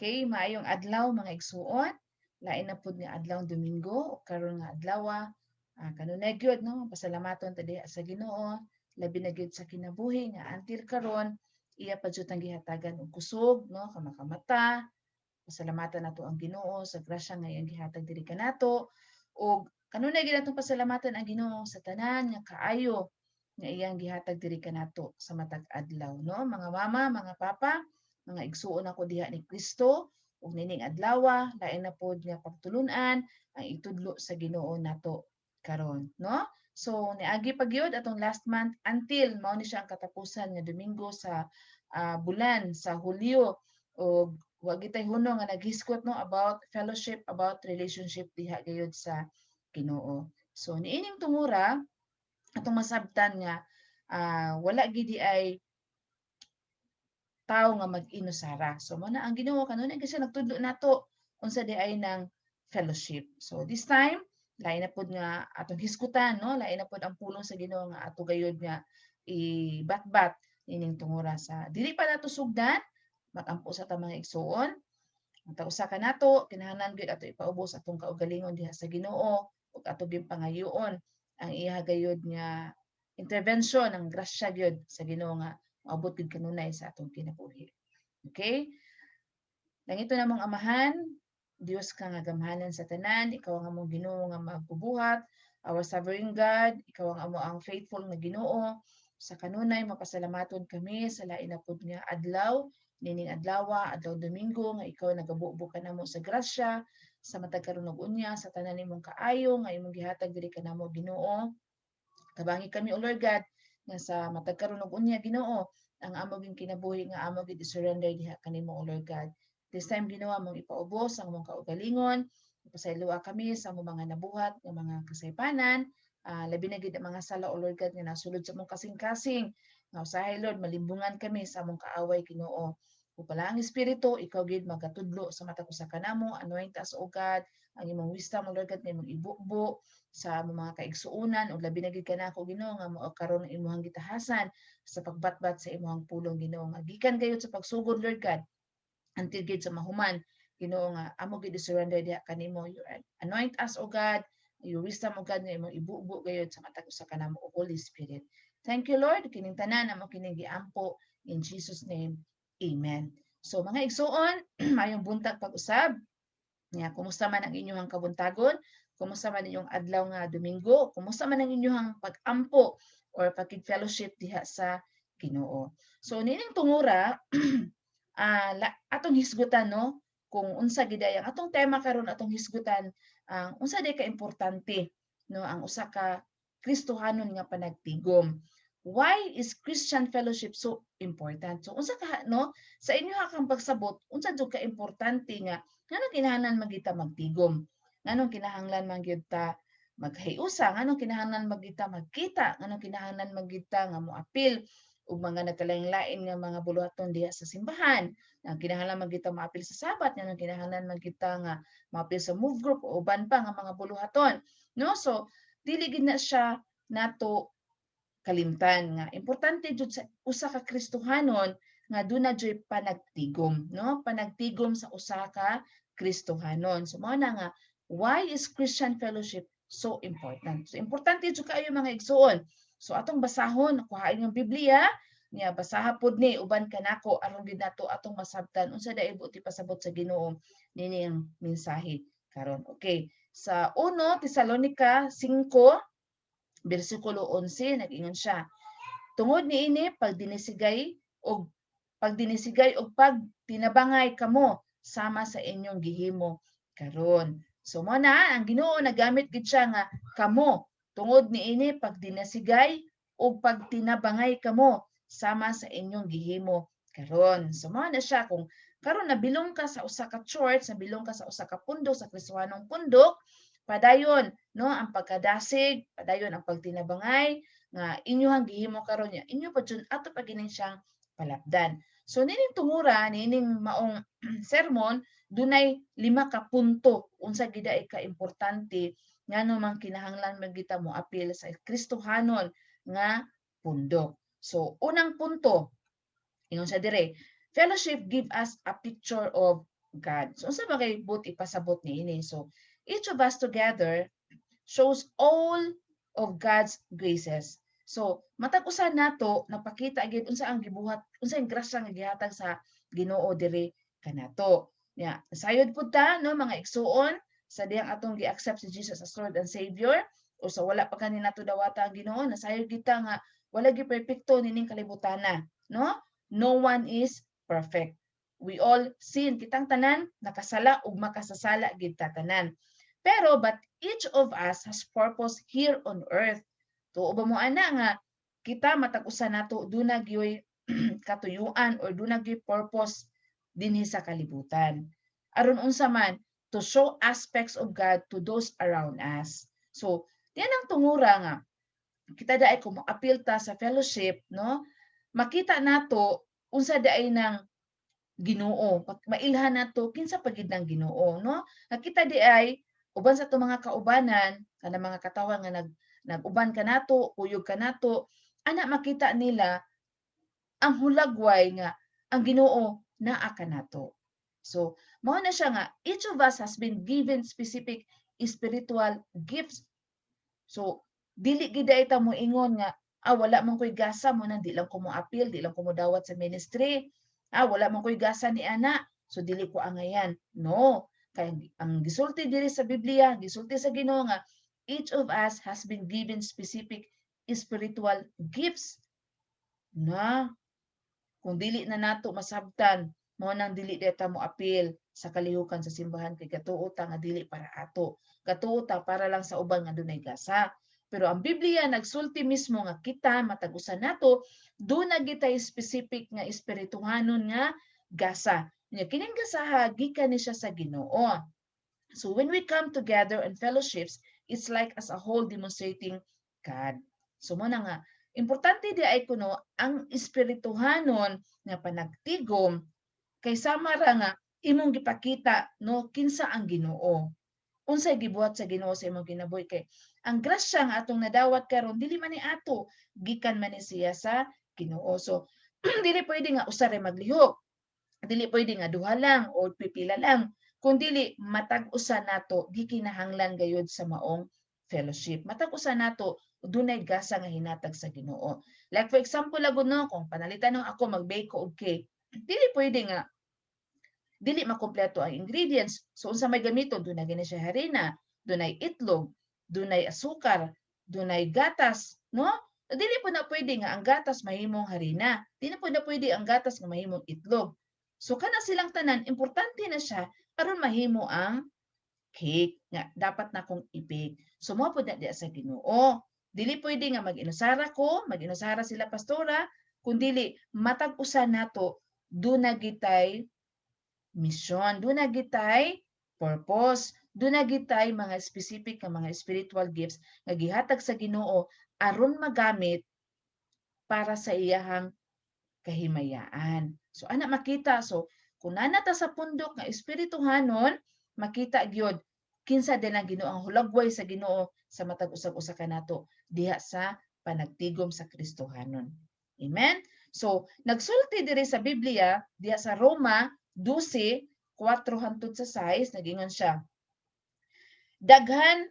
Okay, maayong adlaw mga igsuon. Lain na pud nga adlaw Domingo o karon nga adlaw kanunay gyud no pasalamaton ta diha sa Ginoo labi na gyud sa kinabuhi nga until karon iya pa jud ang gihatagan og kusog no kamakamata. Pasalamatan nato ang Ginoo sa grasya nga iyang gihatag diri kanato ug kanunay gyud natong pasalamatan ang Ginoo sa tanan nga kaayo nga iyang gihatag diri kanato sa matag adlaw no mga mama, mga papa, mga igsuon ako diha ni Kristo ug nining adlaw lain na pod nga pagtulun-an ang itudlo sa Ginoo nato karon no. So niagi pa gyud atong last month until mao ni siya ang katapusan nga Domingo sa bulan sa Hulyo ug wa gitay huno nga naghiskot no about fellowship, about relationship diha gayud sa Ginoo. So niining tungura atong masabtan nga wala gidi ay tao nga mag-inusara. So mo na ang Ginoo kanunay kasi nagtudlo nato unsa di ay ng fellowship. So this time lain na pud nga atong hisgutan no, lain na pud ang pulong sa Ginoo nga ato gayud nga ibatbat ining tungura sa dili pa nato sugdan magampo sa ta mga igsuon. Ang usa ka nato kinahanglan gyud ato ipaubos atong kaugalingon diha sa Ginoo ug ato gyud pangayoon ang iya gayud nga intervention ng grasya gyud sa Ginoo nga maabot gid kanunay sa atong kinabuhi. Okay? Nangito namong Amahan, Dios ka nga gamhanan sa tanan, ikaw ang among Ginoo nga magbubuhat, our sovereign God, ikaw ang amo ang faithful nga Ginoo. Sa kanunay mapasalamaton kami sa lain na pud nga adlaw, nining adlaw, adlaw Domingo nga ikaw nagabubo ka namo sa grasya sa matag karon ug unya sa tanan nimong kaayo nga imong gihatag diri kanamo Ginoo. Tabangi kami o Lord God nga sa matag karon ug unya Ginoo ang amo ging kinabuhi nga amo gid surrender diha kanimo o Lord God. This time Ginoo mong ipaubos ang mong kaugalingon, ipasayloa kami sa among mga nabuhat nga mga kasaypanan, labi na gid ang mga sala o Lord God nga nasulod sa among kasing-kasing. Nga usahay Lord malimbungan kami sa among kaaway Ginoo. Ug pala ang espiritu ikaw gid magatudlo sa matag usa kanamo, anoint us o God, ang imong wisdom o Lord God nga imong ibukbo sa among mga kaigsuonan ug labi na gid kanako Ginoo nga mao karon ang imong gitahasan sa pagbatbat sa imong pulong Ginoo nga gikan gayud sa pagsugod Lord God until gid sa mahuman Ginoo nga amo gid surrender diha kanimo. You anoint us o God, your wisdom o God nga imong ibubo gayud sa matag usa kanamo o Holy Spirit. Thank you Lord kining tanan amo kining giampo in Jesus name. Amen. So mga igsuon, mayong buntag pag-usab. Nga kumusta man ang inyong kabuntagon? Kumusta man inyong adlaw nga Domingo? Kumusta man ang inyong pag-ampo or pagkig-fellowship diha sa Ginoo? So nining tungura atong hisgutan no kung unsa gid ang atong tema karon atong hisgutan ang unsa day ka importante no ang usa ka Kristohanon nga panagtigom. Why is Christian fellowship so important? So unsa ka no sa inyo kang pagsabot unsa jud ka importante nga nganong kinahanglan man kita magtigom? Nganong kinahanglan man gyud ta maghiusa? Nganong kinahanglan man kita magkita? Nganong kinahanglan man kita nga moapil ug mga nagkalain-lain nga mga buluhaton diha sa simbahan. Ang kinahanglan man kita maapil sa Sabat, nga kinahanglan man kita nga maapil sa move group o uban pa nga mga buluhaton. No? So dili gid na siya nato kalimtan nga importante jud sa usa ka Kristohanon nga duna joy panagtigom, no? Panagtigom sa usa ka Kristohanon. So mao na nga why is Christian fellowship so important? So importante jud kaayo mga igsuon. So atong basahon kuhain yung Biblia niya basaha pod ni uban kanako aron gid nato atong masabtan unsa dai buti pasabot sa Ginoo nini ang mensahe karon. Okay. Sa 1 Tesalonica 5 bersikulo 11 nag-ingon siya. Tungod niini pagdinisigay og pagtinabangay kamo sama sa inyong gihimo karon. So mo na ang Ginoo nagamit gid siya nga kamo tungod niini pagdinasigay og pagtinabangay kamo sama sa inyong gihimo karon. So mo na siya kung karon nabilong ka sa usa ka church, nabilong ka sa usa ka pundok sa Kristohanong pundok, padayon no ang pagkadasig, padayon ang pagtinabangay nga inyohang gihimo karon niya. Inyo pa jud ato pa gining siyang palapdan. So nining tungura nining maong sermon dunay 5 ka punto unsa gid ay ka importante ngano man kinahanglan man kita mo apil sa Kristohanon nga pundok. So unang punto ingon sa dire, fellowship give us a picture of God. So unsa ba kay but ipasabot niini? So each of us together shows all of God's graces. So matag usa nato napakita gid unsa ang gibuhat, unsa ang grasya nga gihatag sa Ginoo diri kanato. Nya, sayod pud ta no mga igsuon sa diyang atong gi-accept si Jesus as Lord and Savior o sa wala pa kani nato dawata ang Ginoo, nasayod kita nga wala gi perpekto nining kalibutana, no? No one is perfect. We all sin, kitang tanan nakasala ug makasasala gid ta tanan. Pero but each of us has purpose here on earth. Tuo ba mo ana nga kita matag usa nato duna gyoy katuyuan or duna gyoy purpose dinhi sa kalibutan. Aron unsa man to show aspects of God to those around us. So, diyan ang tungura nga kita daay kung appeal ta sa fellowship, no? Makita nato unsa daay nang Ginoo, mailhan nato kinsa pagid ng Ginoo, no? Nakita di ay uban sa to mga kaubanan kana mga katawan nga naguban kanato, kuyog kanato, ana makita nila ang hulagway nga ang Ginoo naa kanato. So, mao na siya nga each of us has been given specific spiritual gifts. So, dili gid ta mo ingon nga wala man koy gasa mo nang di lang ko mo appeal, di lang ko mo dawat sa ministry. Wala man ko'y gasa ni ana, so dili ko angayan. No, kay ang gisulti diri sa Biblia, gisulti sa Ginoo nga each of us has been given specific spiritual gifts na kung dili na nato masabtan, mo nang dili deta mo appeal sa kalihukan sa simbahan kay katuo ta nga dili para ato. Katuo ta para lang sa uban nga dunay gasa. Pero ang Biblia nagsulti mismo nga kita matag-usa nato do na gitay specific nga espirituhanon nga gasa. Nya kining gasaha gikan ni siya sa Ginoo. So when we come together in fellowships, it's like as a whole demonstrating God. So mo na nga importante di ay kuno ang espirituhanon nga panagtigom kay sama ra nga imong gipakita no kinsa ang Ginoo. Unsay gibuhat sa Ginoo sa imong kinabuhi kay ang grasya nga atong nadawat karon dili man ni ato, gikan man ni siya sa Ginoo. So dili pwede nga usa ra maglihok. Dili pwede nga duha lang o pipila lang. Kung dili matag usa nato gikinahanglan gayud sa maong fellowship. Matag usa nato dunay gasa nga hinatag sa Ginoo. Like for example lagod no kung panalitan no ako mag-bake ko og cake, dili pwede nga dili makompleto ang ingredients. So unsa may gamiton? Dunay gani siya harina, dunay itlog, dunay asukar, dunay gatas, no? Dili po na pwede nga ang gatas mahimong harina. Dili po na pwede ang gatas nga mahimong itlog. So kana silang tanan importante na siya aron mahimo ang cake nga dapat na kong i-bake. So mo pud na diya sa Ginoo. Dili pwede nga mag-inusara ko, mag-inusara sila pastora, kundi matag usa nato duna gitay mission, doon na gitay purpose, doon na gitay mga specific nga mga spiritual gifts nga gihatag sa Ginoo aron magamit para sa iyahang kahimayaan. So ana makita kung nanata sa pundok nga espirituhanon makita gyud kinsa din ang Ginoo ang hulagway sa Ginoo sa matag usab-usa kanato diha sa panagtigom sa Kristohanon. Amen. So nagsulti diri sa Biblia diha sa Roma 12, 4 hangtod sa 6, nagingon siya. Daghan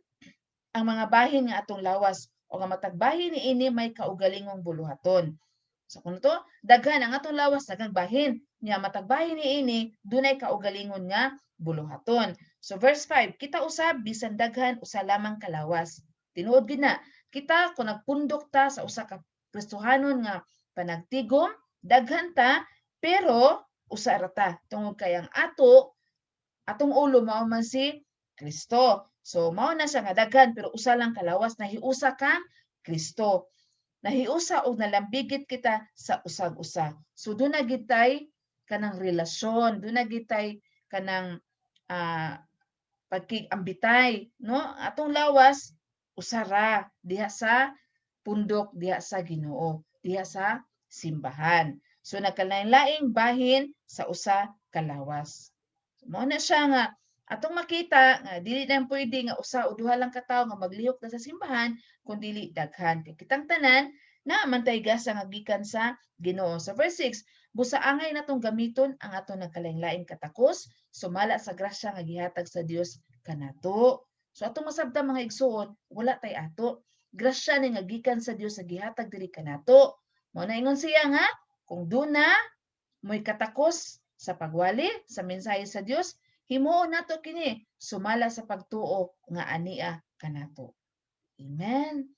ang mga bahin nga atong lawas o nga matag bahin niini may kaugalingong buluhaton. So kuno to, daghan ang atong lawas daghang bahin, nya matag bahin niini dunay kaugalingon nga buluhaton. So verse 5, kita usab bisan daghan usa lamang kalawas. Tinuod gid na, kita kung nagpundok ta sa usa ka Kristohanon nga panagtigom, daghan ta pero usa ra ta tungod kay ang atong ulo mao man si Kristo. So mao na siya nga daghan pero usa lang kalawas, nahiusa ka Kristo. Nahiusa og nalambigit kita sa usag-usa. So do na gitay kanang relasyon, do na gitay kanang pagkigambitay, no? Atong lawas usara diha sa pundok, diha sa Ginoo, diha sa simbahan. So nagkalain-laing bahin sa usa ka lawas. So, mao na siya nga atong makita nga dili na pwede nga usa o duha lang ka tawo nga maglihok na sa simbahan kun dili daghan. Kay kitang tanan na mantay gasa nga gikan sa Ginoo. Sa verse 6, Busa angay natong gamiton ang ato nagkalain-lain katakos, sumala sa grasya nga gihatag sa Dios kanato. So atong masabta mga igsoon, wala tay ato. Grasya ni nga gikan sa Dios sa gihatag diri kanato. Mao na ingon siya nga kung duna mo'y katakos sa pagwali sa mensahe sa Dios, himuon nato kini sumala sa pagtuo nga ania kanato. Amen.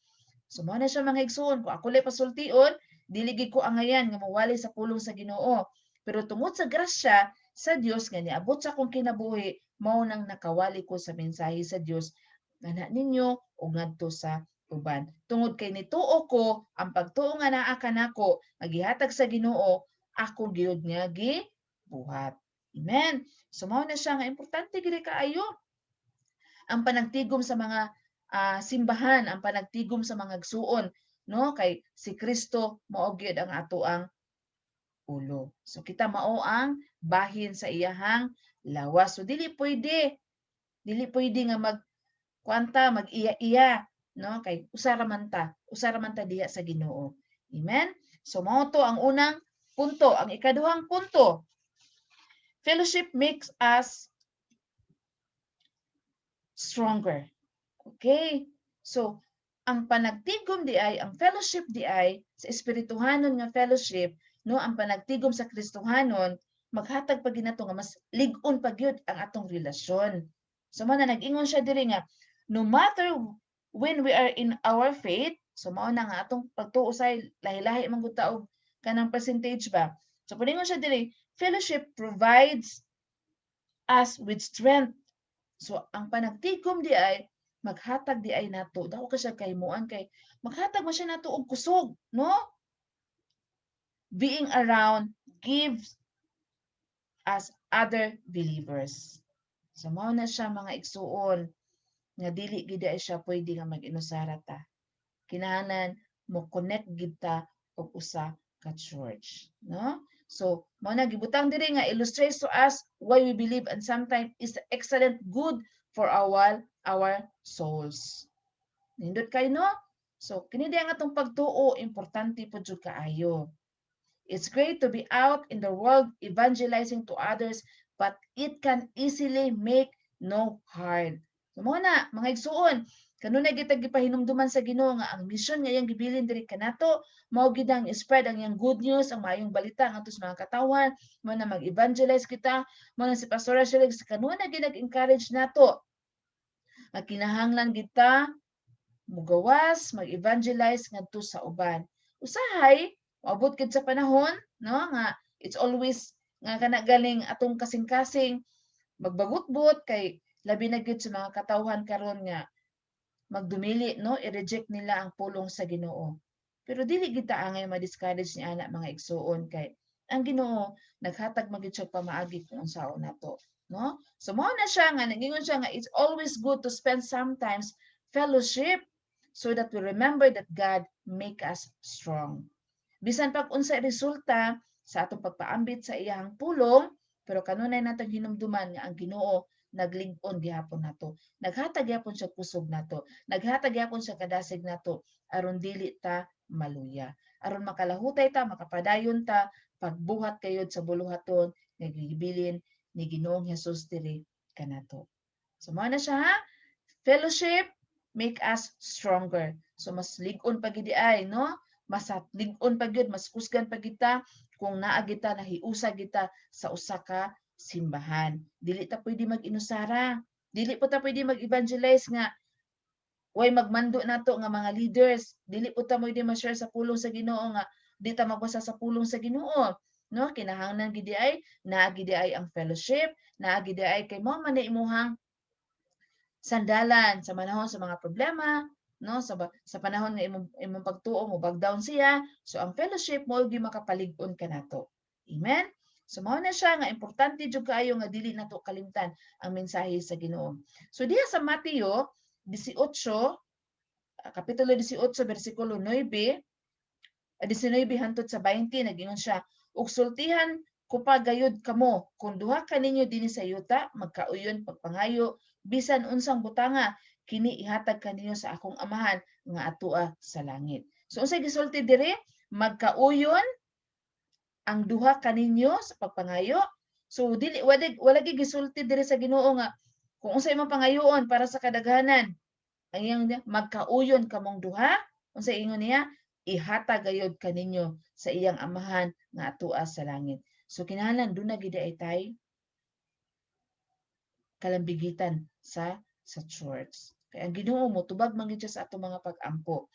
So mao na siya mga igsoon, kung ako lay pasultion, dili gid ko angayan nga mawali sa pulong sa Ginoo. Pero tungod sa grasya sa Dios nga niabot sa akong kinabuhi, mao nang nakawali ko sa mensahe sa Dios nga ninyo ug ngadto sa uban. Tungod kay nituo ko ang pagtuo nga naa kanako nga gihatag sa Ginoo, ako gyud nga gibuhat. Amen. So mao na siya nga importante gid kaayo ang panagtigom sa mga simbahan, ang panagtigom sa mga igsuon, no? Kay si Kristo mao gyud ang ato ang ulo. So kita mao ang bahin sa iyahang lawas. So dili pwede nga kwanta mag-iya-iya, no? Kay usara man ta diha sa Ginoo. Amen. So mao to ang unang punto. Ang ikaduhang punto, fellowship makes us stronger. Okay? So, ang panagtigom di ay, ang fellowship di ay, sa espirituhanon nga fellowship, no, ang panagtigom sa Kristohanon, maghatag pa ginato nga mas lig-on pa gyud ang atong relasyon. So man na nag-ingon siya diri nga no matter when we are in our faith, so mao na nga atong pagtuo sa lahi-lahi man gud taog kanang percentage ba. So puningon siya diri, fellowship provides us with strength. So ang panagtigom di ay maghatag di ay nato dako ka siya kahimuan kay maghatag man siya nato og kusog, no? Being around gives us other believers. So mao na siya mga igsuon nga dili gid ay siya pwede nga mag-inusara ta. Kinahanglan mo connect gid ta og usa ka church, no? So mao na gibutang diri nga illustrates to us why we believe and sometimes is excellent good for our souls. Nindot kay no? So kini di ang atong pagtuo importante pud jud kaayo. It's great to be out in the world evangelizing to others, but it can easily make no hard. So mo na, mga igsuon, kanunay gitag gipahinumduman sa Ginoo nga ang mission nga iyang gibilin diri kanato, mao gid ang spread ang iyang good news, ang maayong balita ngadto sa mga katawan, mo na mag-evangelize kita, mo na si Pastor Rachel sa kanunay gid nag-encourage nato. Kinahanglan kita mugawas, mag-evangelize ngadto sa uban. Usahay, maabot gid sa panahon, no, nga it's always nga kana galing atong kasing-kasing magbagutbot kay labi na gid sa mga katawhan karon nga magdumili, no, i-reject nila ang pulong sa Ginoo. Pero dili gid ta angay ma-discourage ni ana mga igsuon kay ang Ginoo naghatag man gid siya pamaagi kung unsaon nato, no? So mao na siya nga nagingon siya nga it's always good to spend sometimes fellowship so that we remember that God make us strong. Bisan pag unsa resulta sa atong pagpaambit sa iyang pulong, pero kanunay natong hinumduman nga ang Ginoo naglig-on gihapon nato. Naghatag gyapon siya kusog nato. Naghatag gyapon siya kadasig nato aron dili ta maluya. Aron makalahutay ta, makapadayon ta pagbuhat kayod sa buluhaton nga gibilin ni Ginoong Hesus diri kanato. So mao na siya ha. Fellowship make us stronger. So mas lig-on pa gid ay, no? Mas lig-on pa gyud, mas kusgan pa kita kung naa kita nahiusa kita sa usa ka simbahan. Dili ta pwede mag-inusara. Dili po ta pwede mag-evangelize nga way magmando nato nga mga leaders. Dili po ta pwede ma-share sa pulong sa Ginoo nga di ta magbasa sa pulong sa Ginoo. No, kinahanglan gid ay naa gid ay ang fellowship, naa gid ay kay mao man imuhang sandalan sa panahon sa mga problema, no, sa panahon nga imong pagtuo mo bag down siya, so ang fellowship mo gyud makapalig-on kanato. Amen. So mao na siya nga importante jud kaayo nga dili nato kalimtan ang mensahe sa Ginoo. So diha sa Mateo 18 kapitulo 18 bersikulo 9 19 hangtod sa 20 nagingon siya, ug sultihan ko pa gayud kamo kung duha ka ninyo dinhi sa yuta magkauyon pagpangayo bisan unsang butanga kini ihatag kaninyo sa akong amahan nga atua sa langit. So unsay gisulti diri? Magkauyon ang duha kaninyo sa pagpangayo. So dili wala gyud gisulti diri sa Ginoo nga kung unsay imong pangayoon para sa kadaghanan, ang iyang magkauyon kamong duha, unsay ingon niya, ihatag gayud kaninyo sa iyang amahan nga atua sa langit. So kinahanglan dunay gid ay tay kalambigitan sa church. Kaya ang Ginoo motubag man gid siya sa atong mga pag-ampo.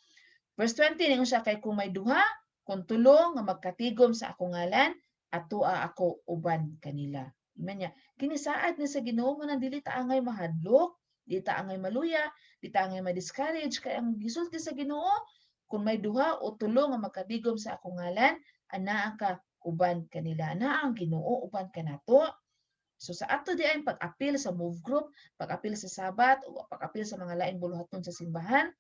Verse 20 ningon siya, kay kung may duha kung tulo nga magkatigom sa akong ngalan, atua ako uban kanila. Iman niya, kinisaad ni sa Ginoo nga dili ta angay mahadlok, dili ta angay maluya, dili ta angay ma-discourage, kay ang gisulti sa Ginoo kung may duha o tulo nga magkatigom sa akong ngalan, anaa ka uban kanila. Anaa ang Ginoo uban kanato. So sa ato di ay pag-apil sa move group, pag-apil sa sabat, o pag-apil sa mga laing buluhaton sa simbahan,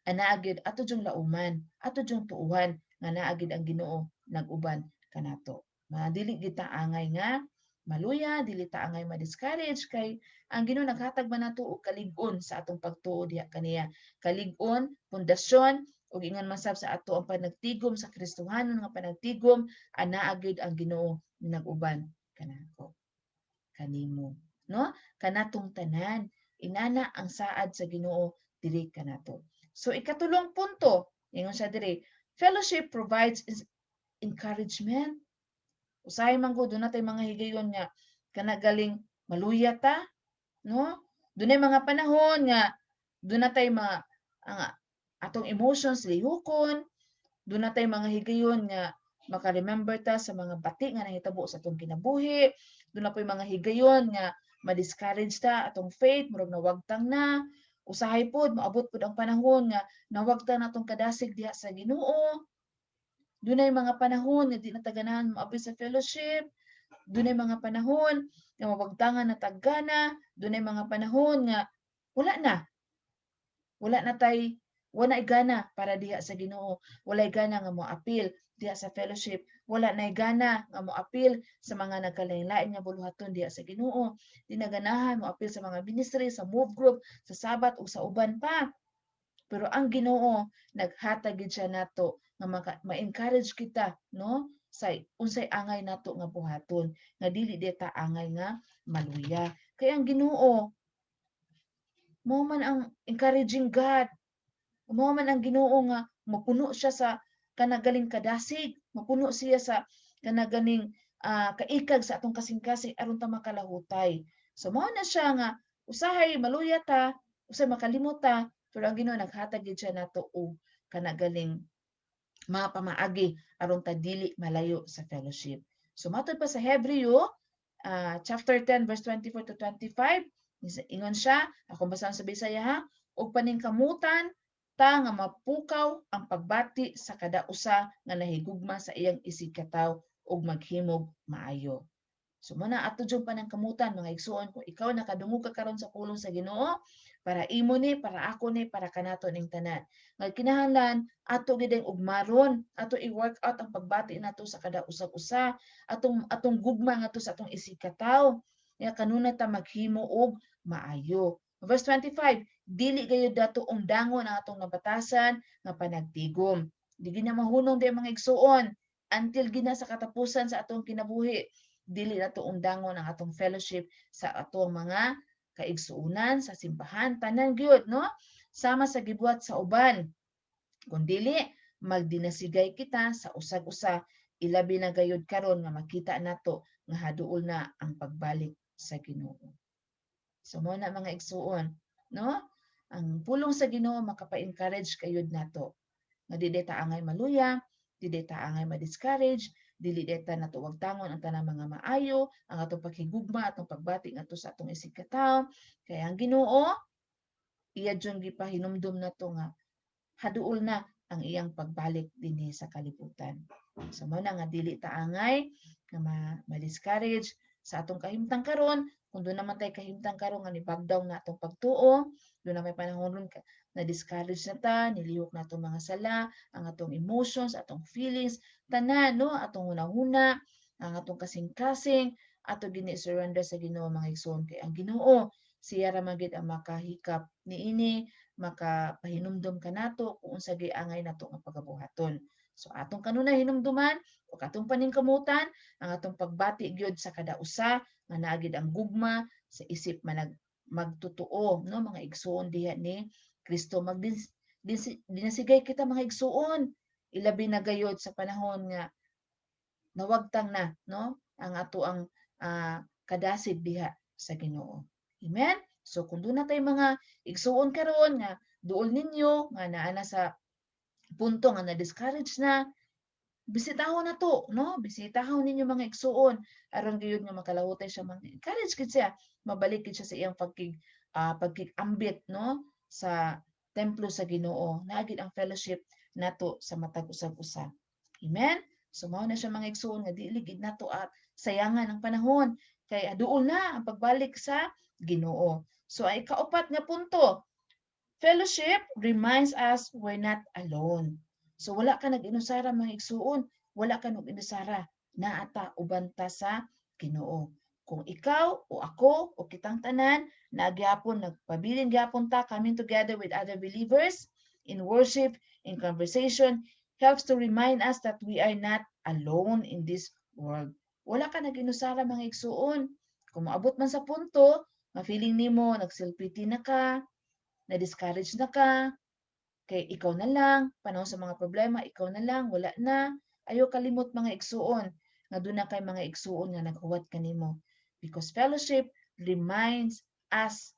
anaa gid ato jung lauman, ato jung tuuhan nga naa gid ang Ginoo nag-uban kanato. Dili gid ta angay nga maluya, dili ta angay ma-discourage kay ang Ginoo naghatag man nato og kalig-on sa atong pagtuo diha kaniya. Kalig-on, pundasyon, ug ingon man sab sa ato ang panagtigom sa Kristohanon nga panagtigom, anaa gid ang Ginoo nag-uban kanato kanimo, no? Kanatong tanan, inana ang saad sa Ginoo diri kanato. So ikatulong punto, ingon siya diri, fellowship provides encouragement. Usahay man gud natay mga higayon nga kanagaling maluya ta, no? Dunay mga panahon nga dunay mga ang atong emotions lihukon, dunay mga higayon nga maka-remember ta sa mga bati nga nahitabo sa atong kinabuhi, dunay mga higayon nga ma-discourage ta atong faith, murag nawagtang na, usahay pod maabot pod ang panahon nga nawagtang natong kadasig diha sa Ginoo. Dunay mga panahon nga di na ta ganahan moabot sa fellowship, dunay mga panahon nga mawagtangan na taggana, dunay mga panahon nga wala na, wala na tay wala gana para diha sa Ginoo, wala gana nga moapil diha sa fellowship, wala na gana nga moapil sa mga nagkalain-lain nga buluhaton diha sa Ginoo, di na ganahan moapil sa mga ministry, sa move group, sa sabat ug sa uban pa. Pero ang Ginoo naghatag gid siya nato nga ma-encourage kita, no? Sa unsay angay nato nga buhaton, nga dili dita angay nga maluya. Kay ang Ginoo mao man ang encouraging God. Mao man ang Ginoo nga mapuno siya sa kanagaling kadasig, mapuno siya sa kanaganing kaikag sa atong kasing-kasing aron ta makalahutay. So mao na siya nga usahay maluya ta, usahay makalimot ta, pero ang Ginoo naghatag gid siya nato og kanagaling mga pamaagi aron ta dili malayo sa fellowship. So matod pa sa Hebreo chapter 10 verse 24 to 25, ingon siya, ako basahan sa Bisaya ha, og paningkamutan ta nga mapukaw ang pagbati sa kada usa nga nahigugma sa iyang isigkataw ug maghimog maayo. So muna ato jud panangkamutan mga igsuon, kung ikaw nakadungog ka karon sa pulong sa Ginoo, para imo ni, para ako ni, para kanato ning tanan. Nga kinahanglan ato gid ugmaron, ato i-work out ang pagbati nato sa kada usa-usa, atong gugma ngadto sa atong isigkataw. Ya kanunay ta maghimo og maayo. Verse 25, dili gayud dato dangon ang atong nabatasan nga panagtigom. Di gina mahunong di mga igsuon until gina sa katapusan sa atong kinabuhi. Dili nato dangon ang atong fellowship sa atong mga kaigsuunan sa simbahan tanan gyud, no? Sama sa gibuhat sa uban. Kung dili magdinasigay kita sa usag-usa, ilabi na gayud karon nga makita nato nga haduol na ang pagbalik sa Ginoo. So mo na mga igsuon, no? Ang pulong sa Ginoo makapa-encourage kayud nato. Nga dili ta angay maluya, dili ta angay ma-discourage, dili deta nato wagtangon ang tanang mga maayo, ang atong paghigugma, atong pagbati ngadto sa atong isigkataw. Kaya ang Ginoo iya jud gipahinumdum nato nga haduol na ang iyang pagbalik dinhi sa kalibutan. So mo na nga dili ta angay nga ma-discourage sa atong kahimtang karon, kung doon naman tayo kahimtang karon nga ni-backdown na atong pagtuo, doon na may panahon ron na discourage na ta, nilihok na atong mga sala, ang atong emotions, atong feelings, tanan, no? Atong hunahuna, ang atong kasing-kasing, ato gini surrender sa Ginoo mga igsoon, kay ang Ginoo siya ra magid ang makahikap niini, makapahinumdom kanato kung unsa angay nato nga pagabuhaton. So atong kanunay hinumduman o katong paningkamutan ang atong pagbati gyud sa kada usa nga naa gid ang gugma sa isip magtutuo, no, mga igsuon diha ni Kristo. Dinasigay kita mga igsuon, ilabi na gayod sa panahon nga nawagtang na, no, ang ato ang kadasig diha sa Ginoo. Amen. So kung doon na tayo mga igsuon karon nga duol ninyo nga naa na sa punto nga na-discourage na, bisitahon na to, no? Bisitahon ninyo mga igsuon aron gyud nga makalahutay siya, encourage gid siya, mabalik gid siya sa iyang pagkikambit, no, sa templo sa Ginoo. Naa gid ang fellowship nato sa matag usab-usa. Amen. So mao na siya mga igsuon nga dili gid nato at sayangan ang panahon kay duol na ang pagbalik sa Ginoo. So ay kaupat nga punto, fellowship reminds us we're not alone. So wala ka nag-inusara mga igsuon, wala ka nag-inusara, naata uban ta sa Ginoo. Kung ikaw o ako o kitang tanan nagyapon nagpabilin gyapon ta coming together with other believers in worship, in conversation, helps to remind us that we are not alone in this world. Wala ka nag-inusara mga igsuon. Kung maabot man sa punto, ma-feeling nimo nagsilpiti na ka, na-discourage na ka, kay ikaw na lang, panahon sa mga problema, ikaw na lang, wala na, ayaw kalimot mga igsuon, nga doon na kay mga igsuon nga naghuwat kanimo. Because fellowship reminds us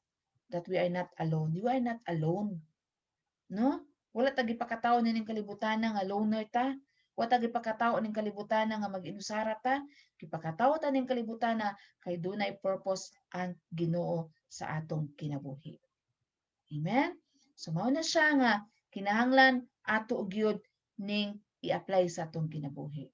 that we are not alone. You are not alone. No? Wala tagi pakataon ning kalibutan nga loner ta. Wala tagi pakataon ning kalibutan nga mag-inusara ta. Gipakatawo ta ning kalibutan kay dunay purpose ang Ginoo sa atong kinabuhi. Amen? So mao na siya nga kinahanglan ato gyud ning i-apply sa atong kinabuhi.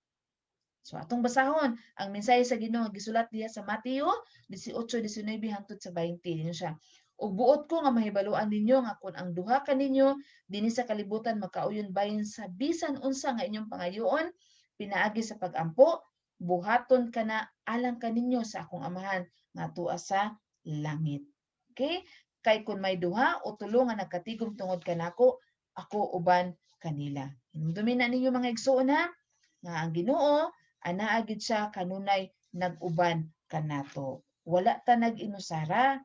So atong basahon ang mensahe sa Ginoo gisulat diha sa Mateo 18:19 hangtod sa 20 dinhi siya. Ug buot ko nga mahibaluan ninyo nga kun ang duha ka ninyo dinhi sa kalibutan makauyon bahin sa bisan unsa nga inyong pangayoon pinaagi sa pagampo, buhaton kana alang kaninyo sa akong amahan nga tuwa sa langit. Okay? Kay kun may duha o tulo nga nagkatigom tungod kanako, ako uban kanila. Hinumdumin na ninyo mga igsuon ha, nga ang Ginoo anaa gid siya kanunay nag-uban kanato. Wala ta nag-inusara.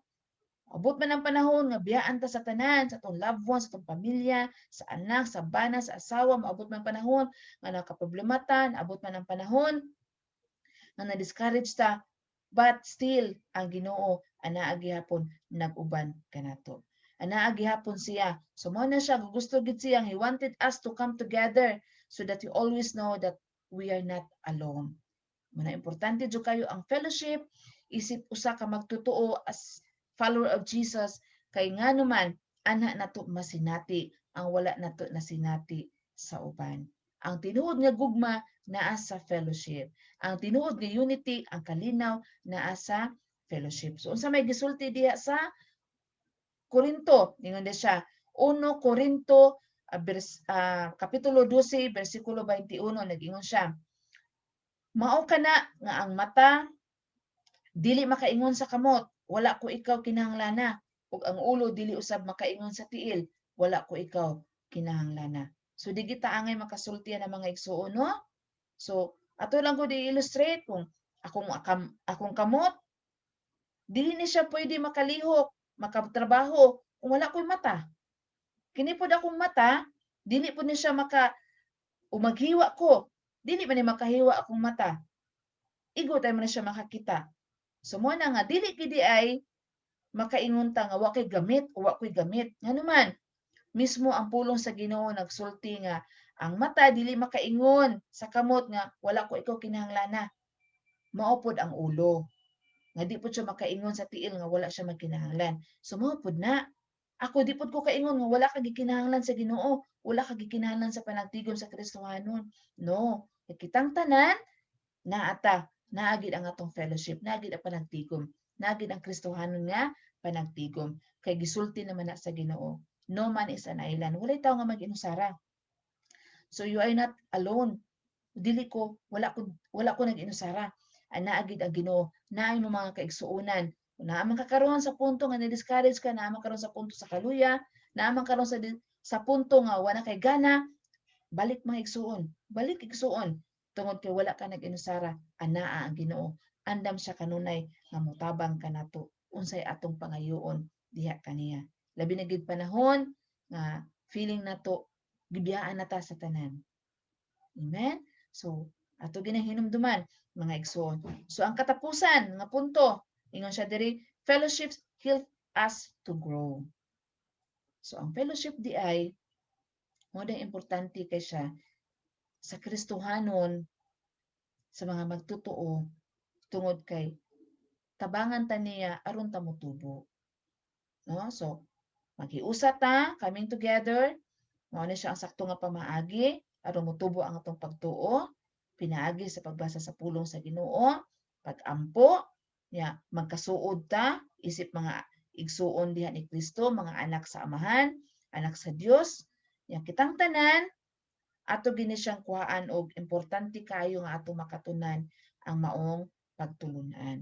Abot man ang panahon nga biyaan ta sa tanan, sa atong loved ones, sa atong pamilya, sa anak, sa bana, sa asawa, maabot man ang panahon nga nakaproblematan, abot man ang panahon nga na-discourage ta, but still ang Ginoo anaa gihapon nag-uban kanato. Anaa gihapon siya. So mao na siya gusto gid siya, he wanted us to come together so that you always know that we are not alone. Muna importante jud kayo ang fellowship, isip usa ka magtutuo as follower of Jesus kay ngano man ana nato masinati ang wala nato nasinati sa uban. Ang tinuod nga gugma naa sa fellowship. Ang tinuod nga unity, ang kalinaw naa sa fellowship. So unsa may gisulti diha sa Korinto, ningon siya 1 Korinto kapitulo 12 bersikulo 21 nag-ingon siya. Mao kana nga ang mata dili makaingon sa kamot, wala ko ikaw kinahanglan, ug ang ulo dili usab makaingon sa tiil, wala ko ikaw kinahanglan. So di kita angay makasultihan ng mga igsuon, no? So ato lang ko di-illustrate kung akong kamot dili ni siya pwede makalihok, makatrabaho kung wala ko'y mata. Kini pod akong mata, dili pod ni siya maghiwa ko, dili man ni makahiwa akong mata. Igo tayo man siya makakita. So mo na nga dili kidi ay makaingon ta nga wa kay gamit o wa ko'y gamit. Ngano man mismo ang pulong sa Ginoo nagsulti nga ang mata dili makaingon sa kamot nga wala ko ikaw kinahanglan. Mao pod ang ulo. Nga di pod siya makaingon sa tiil nga wala siya magkinahanglan. So mao pod na. Ako di pod ko kaingon nga wala ka gikinahanglan sa Ginoo, wala ka gikinahanglan sa panagtigom sa Kristohanon. No, kitang tanan naata naagid ang atong fellowship, naagid ang panagtigom, naagid ang Kristohanon nga panagtigom. Kay gisulti naman na sa Ginoo. No man is an island. Walay tao nga mag-inusara. So you are not alone. Dili ko wala ko nag-inusara. Naagid ang Ginoo, naay mo mga kaigsuonan. Naaman ka karon sa punto nga na-discourage ka, naaman karon sa punto sa kaluya, naaman karon sa punto nga wala kay gana, balik mga igsuon. balik igsuon tungod kay wala ka nag-inusara, anaa ang Ginoo. Andam siya kanunay nga motabang kanato unsay atong pangayoon diha kaniya. Labi na gid panahon nga feeling nato gibiyaan nata sa tanan. Amen? So, ato ginahinumduman mga igsoon. So ang katapusan nga punto, ingon siya diri, fellowships help us to grow. So ang fellowship di ay mo day importante kay siya sa Kristohanon sa mga magtotoo tungod kay tabangan ta niya aron ta motubo. No? So maghiusa ta, coming together, mao ni siya ang sakto nga pamaagi aron motubo ang atong pagtuo, pinaagi sa pagbasa sa pulong sa Ginoo, pag-ampo, ya magkasuod ta isip mga igsuon diha ni Kristo, mga anak sa Amahan, anak sa Dios, ya kitang tanan ato gini siyang kuhaan og importante kayo nga ato makatunan ang maong pagtulunan.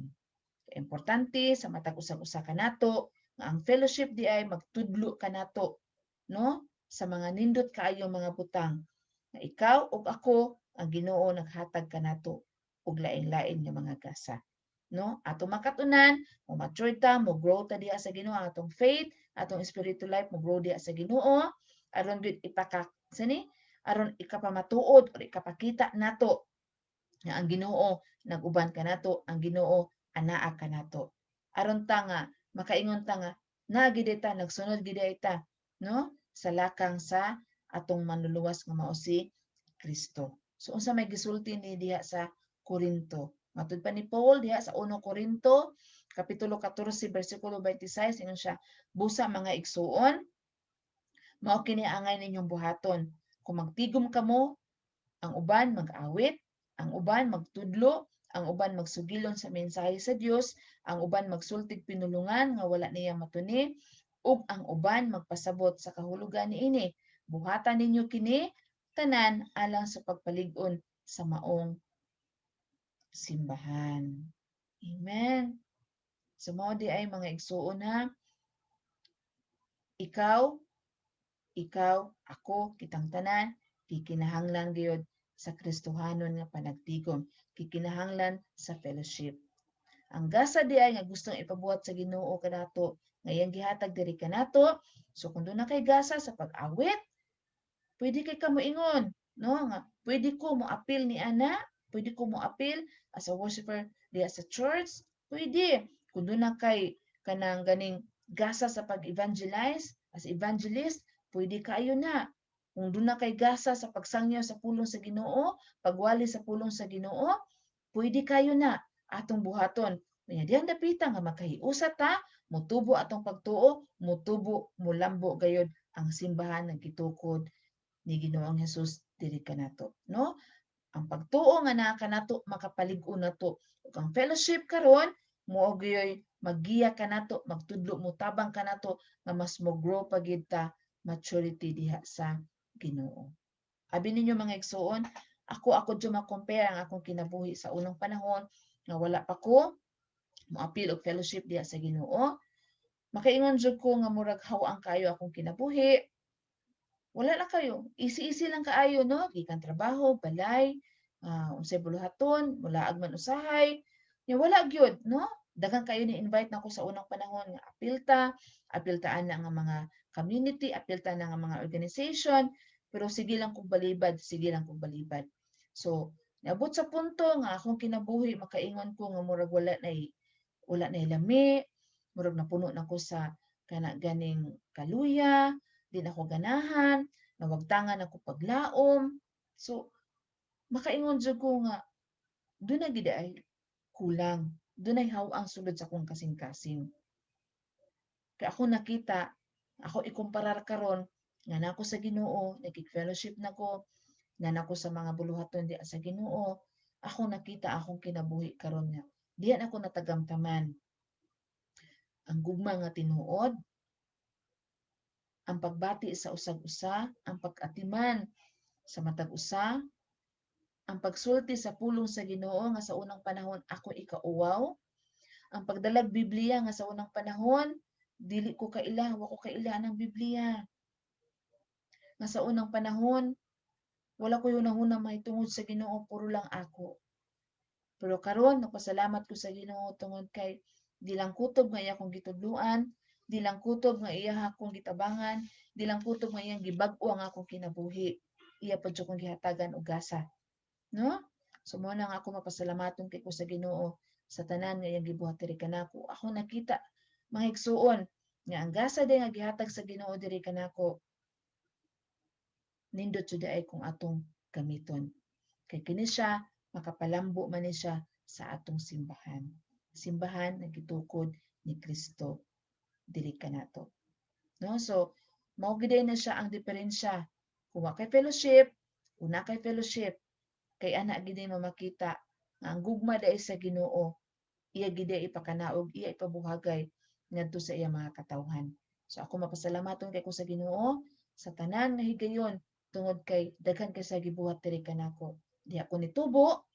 Importante sa matag usag-usa kanato nga ang fellowship di ay magtudlo kanato no sa mga nindot kaayo mga butang na ikaw ug ako ang Ginoo naghatag kanato og lain-lain nga mga gasa no ato makatunan mo mature ta mo grow ta diha sa Ginoo ang atong faith atong spiritual life mo grow diha sa Ginoo aron gid aron ikapamatuod o ikapakita nato nga ang Ginoo nag-uban kanato ang Ginoo anaa kanato aron ta nga makaingon ta nga nagid ta nagsunod gid ta no sa lakang sa atong manluluwas nga mao si Kristo. So unsa may gisulti ni diha sa Korinto? Matud pa ni Paul diha sa 1 Korinto kapitulo 14 bersikulo 26 ingon siya, busa mga igsuon, mao kini angay ninyong buhaton. Kung magtigom kamo, ang uban mag-awit, ang uban magtudlo, ang uban magsugilon sa mensahe sa Dios, ang uban magsultig pinulungan nga wala niya matuni, ug ang uban magpasabot sa kahulugan niini. Buhatan ninyo kini tanan alang sa pagpalig-on sa maong simbahan. Amen. So mao di ay mga igsuon ha. Ikaw, ako, kitang tanan, kikinahanglan gyud sa Kristohanon nga panagtigom, kikinahanglan sa fellowship. Ang gasa di ay nga gustong ipabuhat sa Ginoo kanato, ngayang gihatag diri kanato. So kung doon na kay gasa sa pag-awit, pwede kay ka moingon, no? Nga pwede ko mo appeal ni ana, pwede ko mo appeal as a worshiper diya sa church, pwede. Kung doon na kay kanang ganing gasa sa pag-evangelize, as evangelist, pwede kayo na. Kung doon na kay gasa sa pagsangyaw sa pulong sa Ginoo, pagwali sa pulong sa Ginoo, pwede kayo na atong buhaton. Kanya diyan dapita nga makahiusa ta, mutubo atong pagtuo, mutubo mulambo gayud ang simbahan ng gitukod ni Ginoong Hesus diri kanato, no? Ang pagtuo nga naa kanato makapalig-on nato ug ang fellowship karon mao gyoy maggiya kanato, magtudlo mo tabang kanato nga mas mo grow pa gid ta maturity diha sa Ginoo. Abi ninyo mga igsuon, ako dyo ma-compare ang akong kinabuhi sa unang panahon nga wala pa ko mo-appeal og fellowship diha sa Ginoo. Makaingon jud ko nga murag hawaan kayo akong kinabuhi. Wala lang kayo, easy lang kaayo no, gikan trabaho, balay, unsay buluhaton, mulaag man usahay. Nya wala gyud no. Daghang kayo ni invite nako sa unang panahon nga apiltaan na nga mga community, apilta na nga mga organization, pero sige lang kog balibad, sige lang kog balibad. So, niabot sa punto nga akong kinabuhi makaingon ko nga murag wala na lami, murag napuno na ko sa kana ganing kaluya, di na ako ganahan, nawagtangan ako paglaom. So, makaingon jud ko nga doon na gid ay kulang. Doon ay hawang sulod sa akong kasing-kasing. Kaya ako nakita, ako ikumparar karon nga nako sa Ginoo, nagig-fellowship nako, nga nako sa mga buluhaton di sa Ginoo, ako nakita akong kinabuhi karon nga diyan ako natagamtaman ang gugma nga tinuod, ang pagbati sa usag-usa, ang pag-atiman sa matag usa, ang pagsulti sa pulong sa Ginoo nga sa unang panahon ako ikauwaw, ang pagdalag Biblia nga sa unang panahon dili ko kaila, wa ko kaila ng Biblia. Nga sa unang panahon Wala ko yung nahuna mahitungod sa Ginoo, puro lang ako. Pero karon nagpasalamat ko sa Ginoo tungod kay di lang kutob nga iya akong gitudluan, di lang kutob nga iya akong gitabangan, di lang kutob nga iyang gibag-o ang akong kinabuhi. Iya pa jud kong gihatagan og gasa, no? So mo na nga ako mapasalamaton kay ko sa Ginoo sa tanan nga iyang gibuhat diri kanako. Ako nakita mga igsuon nga ang gasa day nga gihatag sa Ginoo diri kanako nindot jud ay kung atong gamiton. Kay kini siya makapalambo man ni siya sa atong simbahan. Simbahan na gitukod ni Kristo diri kanato. No? So mao gid na siya ang diferensya. Kung wa kay fellowship, una kay fellowship, kay ana gid mo makita nga ang gugma dai sa Ginoo, iya gid ipakanaog, iya ipabuhagay ngadto sa iya mga katawhan. So ako mapasalamaton kay ko sa Ginoo sa tanan nga higayon tungod kay daghan kay sa gibuhat diri kanako. Di ako nitubo,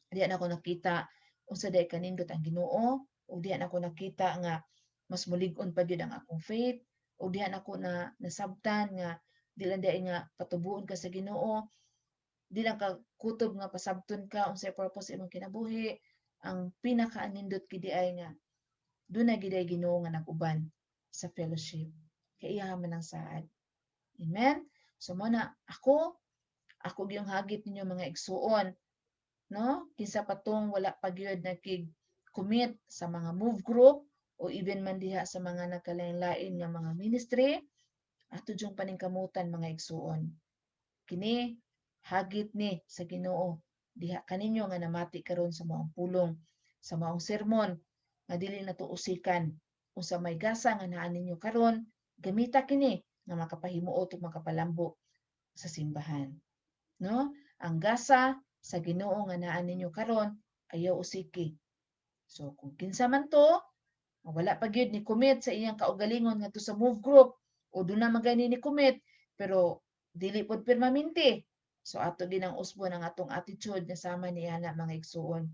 di na ako nakita unsa day kanindot ang Ginoo, o di na ako nakita nga mas mulig-on pa gyud ang akong faith, o di na ako na nasabtan nga di lang day nga patubuon ka sa Ginoo, di lang ka kutob nga pasabton ka unsay purpose imong kinabuhi. Ang pinakaanindot gid ay nga dunay gid ay Ginoo nga nag-uban sa fellowship. Kay iya man ang saad. Amen. So mo na ako gyung hagit ninyo mga igsuon, no? Kinsa patong wala pa gyud nakig-commit sa mga move group o even man diha sa mga nagkalain-lain nga mga ministry, ato jung paningkamutan mga igsuon. Kini hagit ni sa Ginoo diha kaninyo nga namati karon sa maong pulong, sa maong sermon nga dili nato usikan. Unsa may gasa nga naa ninyo karon, gamita kini nga makapahimuot ug makapalambo sa simbahan. No? Ang gasa sa Ginoo nga naa ninyo karon ayaw usiki. So kung kinsa man to, wala pa gyud ni commit sa iyang kaugalingon ngadto sa move group o do na magani ni commit pero dili pod permanente. So ato ginang usbon ang atong attitude na sama niya na mga igsuon.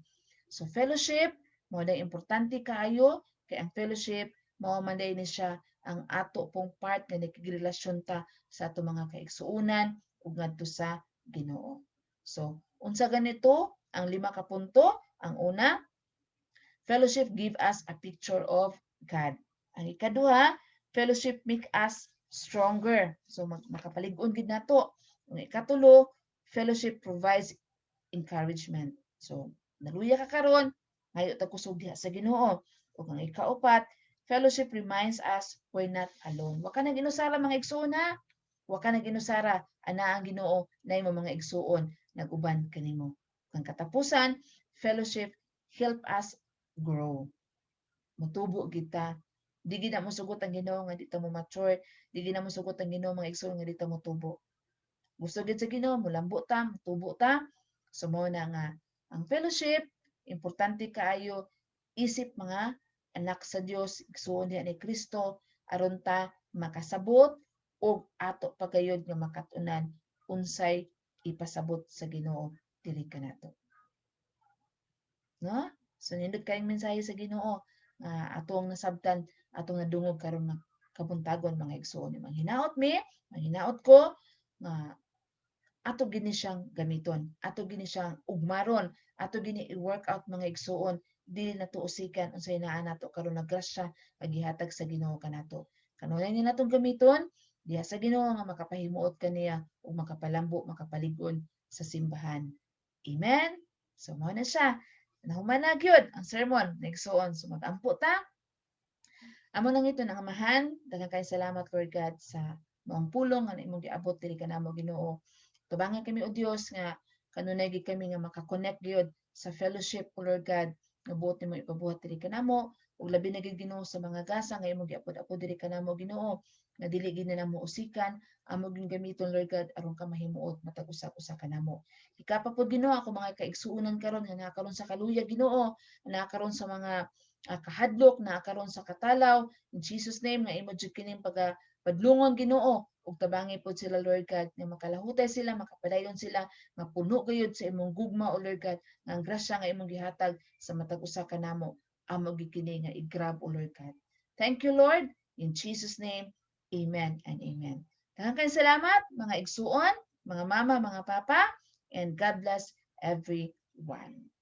So fellowship mo na importante kaayo kay ang fellowship mao man ni siya ang ato pong part nga nakigrelasyon ta sa ato mga kaigsuonan ug ngadto sa Ginoo. So unsa ganito ang 5 ka punto? Ang una, fellowship give us a picture of God. Ang ikaduha, fellowship make us stronger. So makapalig-on gid nato. Ang ikatulo, fellowship provides encouragement. So naluya ka karon, ngayo ta kusog diha sa Ginoo. Ug ang ikaupat, fellowship reminds us we're not alone. Wa ka nang inusara mga igsoon ha. Wa ka nang inusara ana ang Ginoo na imo mga igsuon nag-uban kanimo. Ang katapusan, fellowship help us grow. Mutubo kita. Di gid na mo sugot ang Ginoo nga di ta mo mature, di gid na mo sugot ang Ginoo mga igsoon nga di ta mo tubo. Gusto gid sa Ginoo mulambo ta, mutubo ta. So mao na nga ang fellowship importante kaayo isip mga anak sa Dios igsoon diha ni Kristo aron ta makasabot og ato pagayod nga makatunan unsay ipasabot sa Ginoo diri kanato. No? So nindot kayong mensahe sa Ginoo nga atong nasabtan, atong nadungog karon nga kabuntagon mga igsoon. Manghinaot mi, manghinaot ko nga ato gini siyang gamiton, ato gini siyang ugmaron, ato gini i-workout mga igsoon, dili nato usikan unsay naa nato karon nga grasya nga gihatag sa Ginoo kanato. Kanunay ni natong gamiton diha sa Ginoo nga makapahimuot kaniya ug makapalambo, makapalig-on sa simbahan. Amen. So mao na siya. Nahuman na gyud ang sermon nigsuon. So mag-ampo ta. Amo nang ito nang amahan, daghang kay salamat Lord God sa maong pulong nga imong giabot diri kanamo Ginoo. Tubangan kami o Dios nga kanunay gid kami nga maka-connect gyud sa fellowship o Lord God nga buot nimo ipabuhat diri kanamo ug labi na gid Ginoo sa mga gasa nga imong giapod-apod diri kanamo Ginoo nga dili gid na namo usikan amo gyud gamiton Lord God aron ka mahimuot matag usa-usa kanamo. Ika pa pod Ginoo ako mga kaigsuonan karon nga nakaron sa kaluya Ginoo, nakaron sa mga kahadlok, nakaron sa katalaw in Jesus name nga imo jud kining padlungon Ginoo ug tabangi pod sila Lord God nga makalahutay sila, makapadayon sila nga puno gayud sa imong gugma o Lord God nga ang grasya nga imong gihatag sa matag usa kanamo amo gid kini nga i-grab o Lord God. Thank you Lord in Jesus name. Amen and amen. Daghang kay salamat mga igsuon. mga mama, mga papa, and God bless everyone.